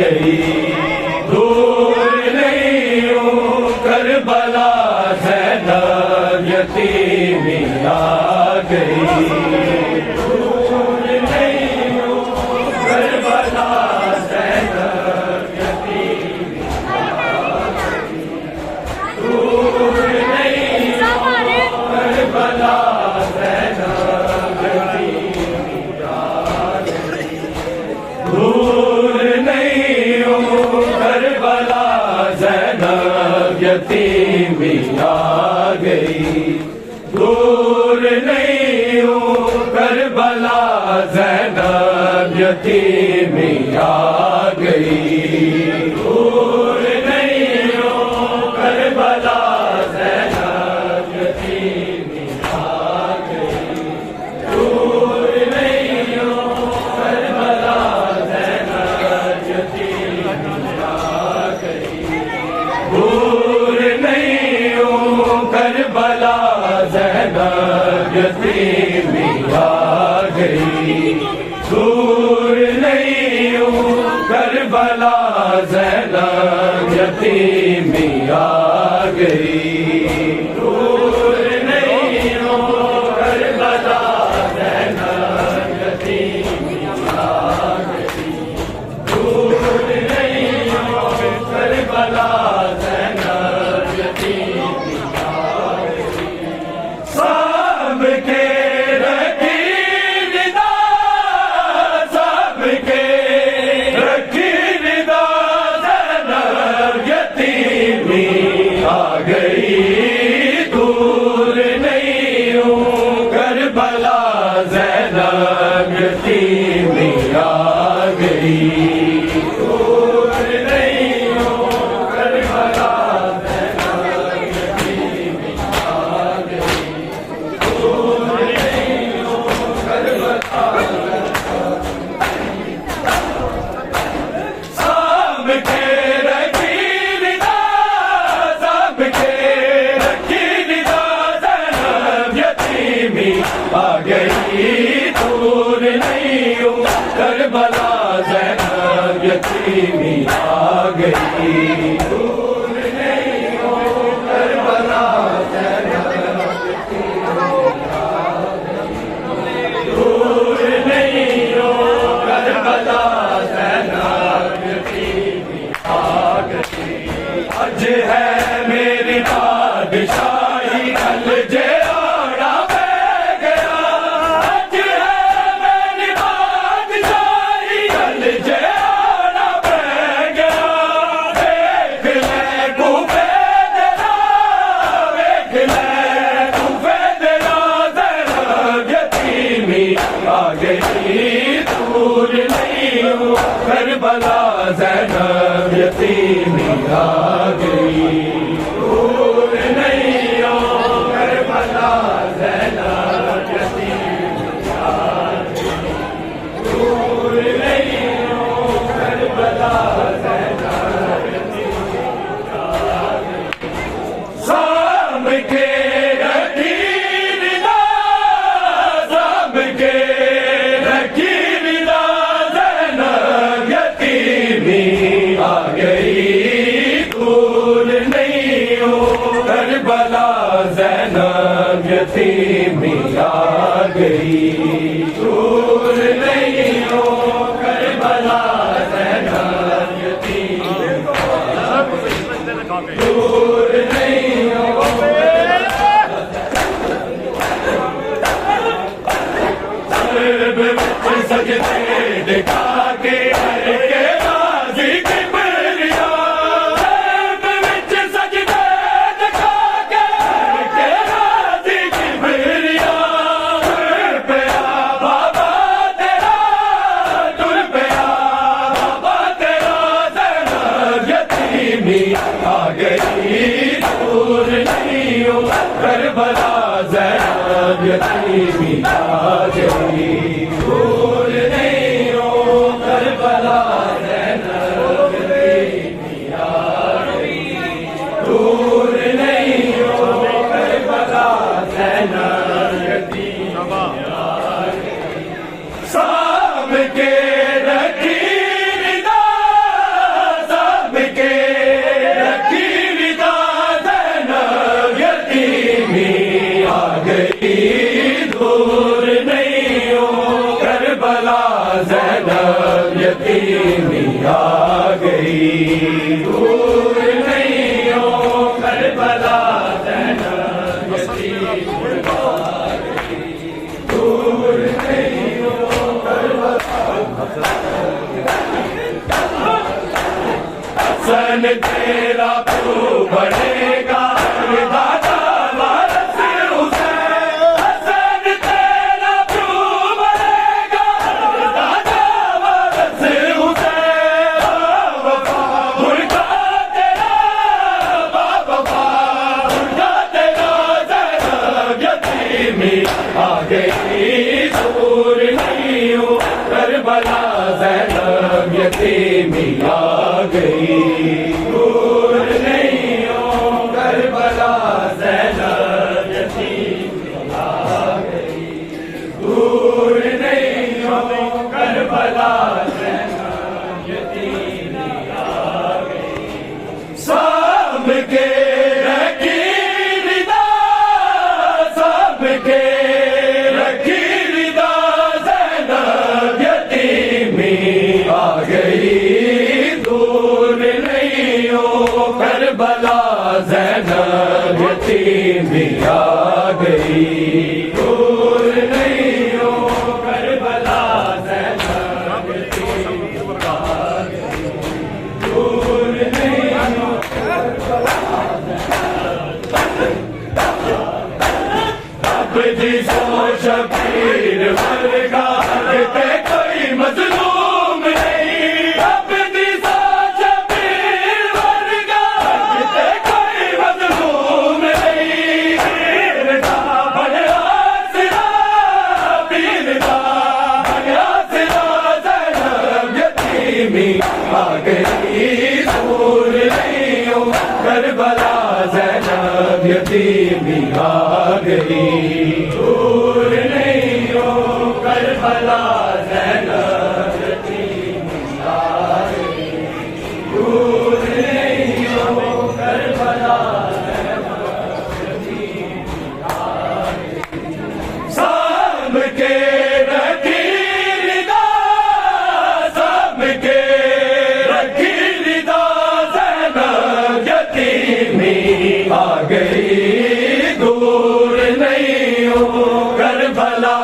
گئی، دور نہیں ہوں کربلا زینب یتیمی آ گئی، دور نہیں ہوں کربلا زینب یتیمی آ گئی، دور نہیں ہوں کربلا زینب یتیمی آ گئی، دور نہیں ہوں کربلا زینب یتیمی آ گئی، دور نہیں ہوں کربلا زینب یتیمی آ گئی، دور نہیں ہوں کربلا زینب یتیمی آ گئی، دور نہیں ہوں کربلا زینب یتیمی آ گئی، دور نہیں ہوں کربلا زینب یتیمی آ گئی، دور نہیں ہوں کربلا زینب یتیمی آ گئی، دور نہیں ہوں کربلا زینب یتیمی آ گئی، دور نہیں ہوں کربلا زینب یتیمی آ گئی، سب کے رکھی ندا، سب کے رکھی ندا، زینب یتیمی آ گئی، دور نہیں ہوں کربلا زینب یتیمی آ گئی، دور نہیں ہوں کربلا زینب یتیمی آ گئی، دور نہیں ہوں کربلا سب کے رکھی ندا، سب کے رکھی ندا، زینب یتیمی آ گئی، دور نہیں ہوں کربلا زینب یتیمی آ گئی، دور نہیں ہوں کربلا زینب یتیمی آ گئی، دور نہیں ہوں کربلا زینب یتیمی آ گئی، اج ہے میری بادشاہی کل جے آڑا بہ گیا، اج ہے میری بادشاہی کل جے آڑا بہ گیا، دیکھ لے کوفے دینا، دیکھ لے کوفے دینا، زینب یتیمی آ گئی، دور نہیں ہوں کربلا زینب یتیمی آ گئی، دور نہیں ہوں کربلا زینب یتیمی آ گئی، دور نہیں ہوں کربلا زینب یتیمی آ گئی، سب کے رکھی ندا، سب کے رکھی ندا، زینب یتیمی آ گئی، دور نہیں ہوں کربلا زینب یتیمی آ گئی، دور نہیں ہوں کربلا زینب یتیمی آ گئی، دور نہیں ہوں سرب وچ سجدے دکھا کے ہر کے راضی کبریا، سرب وچ سجدے دکھا کے ہر کے راضی کبریا، تر پیا بابا تیرا، تر پیا بابا تیرا، زینب یتیمی آ گئی، دور نہیں ہوں کربلا زینب یتیمی آ گئی، دور نہیں ہوں کربلا زینب یتیمی آ گئی، دور نہیں ہوں کربلا زینب یتیمی آ گئی، سب کے رکھی ندا، یتیمی آ گئی دور نہیں ہو کربلا زینب یتیمی آ گئی دور نہیں ہو کربلا حسن تیرا تو بڑھے گا دادا وارث حسین حسن تیرا تو بڑھے گا دادا وارث حسین بھڑکا تیرا بابا بھڑکا تیرا زینب یتیمی آ گئی دور نہیں ہو کربلا زینب یتیمی آ گئی دور نہیں ہو کربلا زینب یتیمی آ گئی دور نہیں ہو کربلا زینب یتیمی آ گئی سب کے رکھی ردا سب کے رکھی ردا زینب یتیمی آ گئی دور نہیں ہو کربلا زینب یتیمی آ گئی دور نہیں ہو کربلا زینب یتیمی آ گئی دور نہیں ہو اب جسو شبیر ورگا تے کوئی مظلوم نہیں اب جسو شبیر ورگا تے کوئی مظلوم نہیں پیر دا بنیا سرا پیر دا بنیا سرا زینب یتیمی آ گئی دور نہیں ہو کربلا زینب یتیمی آ گئی دور نہیں ہو کربلا زینب یتیمی آ گئی دور نہیں ہو کربلا زینب یتیمی آ گئی سب کے رکھی ردا سب کے رکھی ردا زینب یتیمی آ گئی دور نہیں ہو کربلا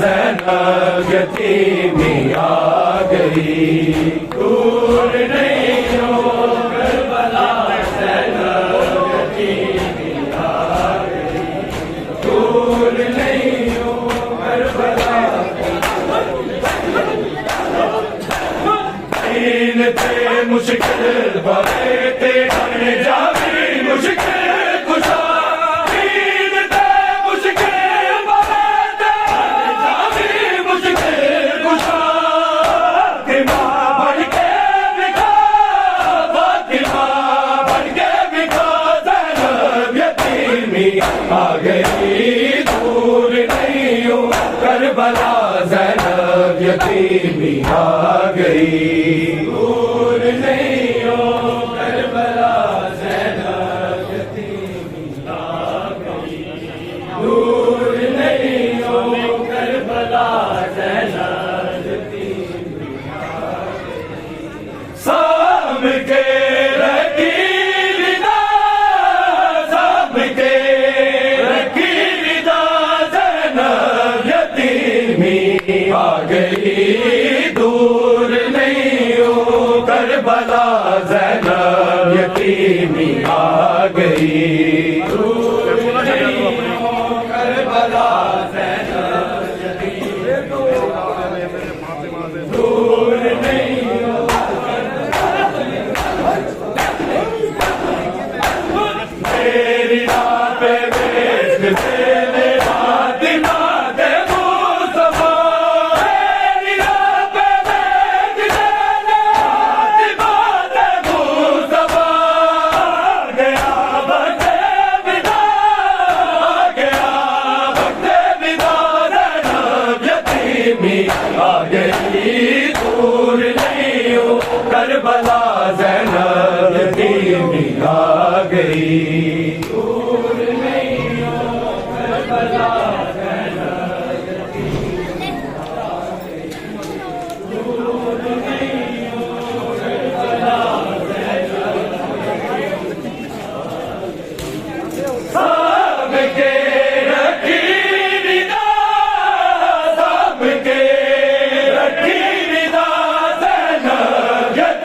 زینب یتیمی آ گئی دور نہیں ہو کربلا زینب یتیمی آ گئی دور نہیں ہو کربلا دین تھے مشکل بڑے تھے ہر جاوی مشکل کشا دین تھے مشکل بڑے تھے ہر جاوی مشکل کشا فاطمہ بڑھ کے بکا فاطمہ بڑھ کے بکا زینب یتیمی آ گئی دور نہیں ہو کربلا زینب یتیمی آ گئی دور نہیں ہو کربلا زینب یتیمی آ گئی دور نہیں ہو کربلا زینب یتیمی آ گئی سب کے رکھی ردا سب کے رکھی ردا زینب یتیمی آ گئی دور نہیں ہو کربلا زینب یتیمی آ گئی دور نہیں ہو کربلا زینب یتیمی دور نہیں ہو میری راہ پہ بیٹھ تیرے فاطمہ دے مصطفیٰ میری راہ پہ بیٹھ تیرے فاطمہ دے مصطفیٰ آ گیا وقت ودا آ گیا وقت ودا زینب یتیمی آ گئی دور نہیں ہو کربلا زینب یتیمی آ گئی دور نہیں ہو کربلا زینب یتیمی آ گئی دور نہیں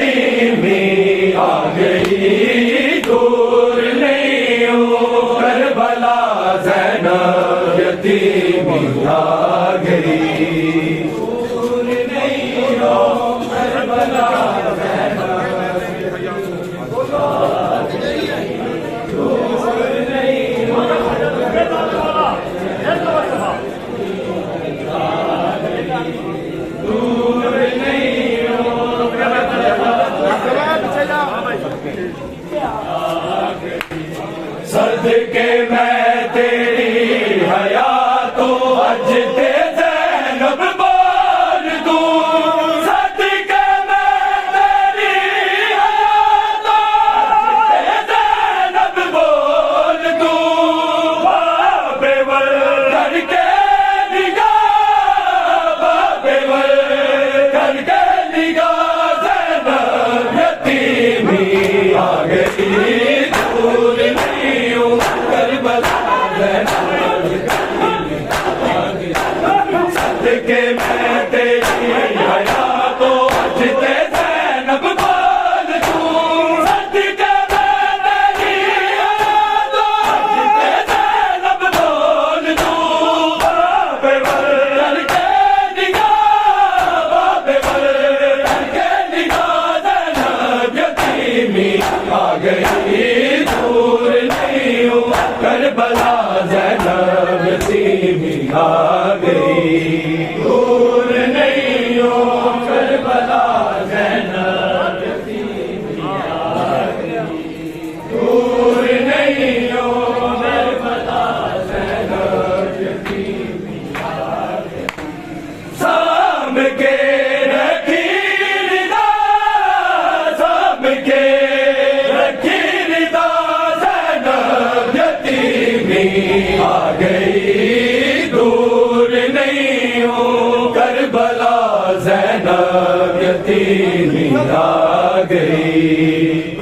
یتیمی آ گئی دور نہیں ہوں کربلا زینب یتیمی آ گئی دور نہیں ہوں کربلا صدقے میں تیری حیات و عجز زینب بول دوں صدقے میں تیری حیات و عجز زینب بول دوں بابے ول کر کے نگاہ بابے ول کر کے نگاہ زینب یتیمی آ گئی دور نہیں ہوں کربلا صدقے میں تیری حیات و عجز زینب بول دوں صدقے میں تیری حیات و عجز زینب بول دوں بابے ول کر کے نگاہ بابے ول کر کے نگاہ زینب یتیمی آ گئی دور نہیں ہوں کربلا زینب یتیمی آ گئی دور نہیں ہوں کربلا زینب یتیمی آ گئی دور نہیں ہوں کربلا زینب یتیمی آ گئی سام کے رکھی رضا سام کے آ گئی دور نہیں ہوں کربلا زینب یتیمی آ گئی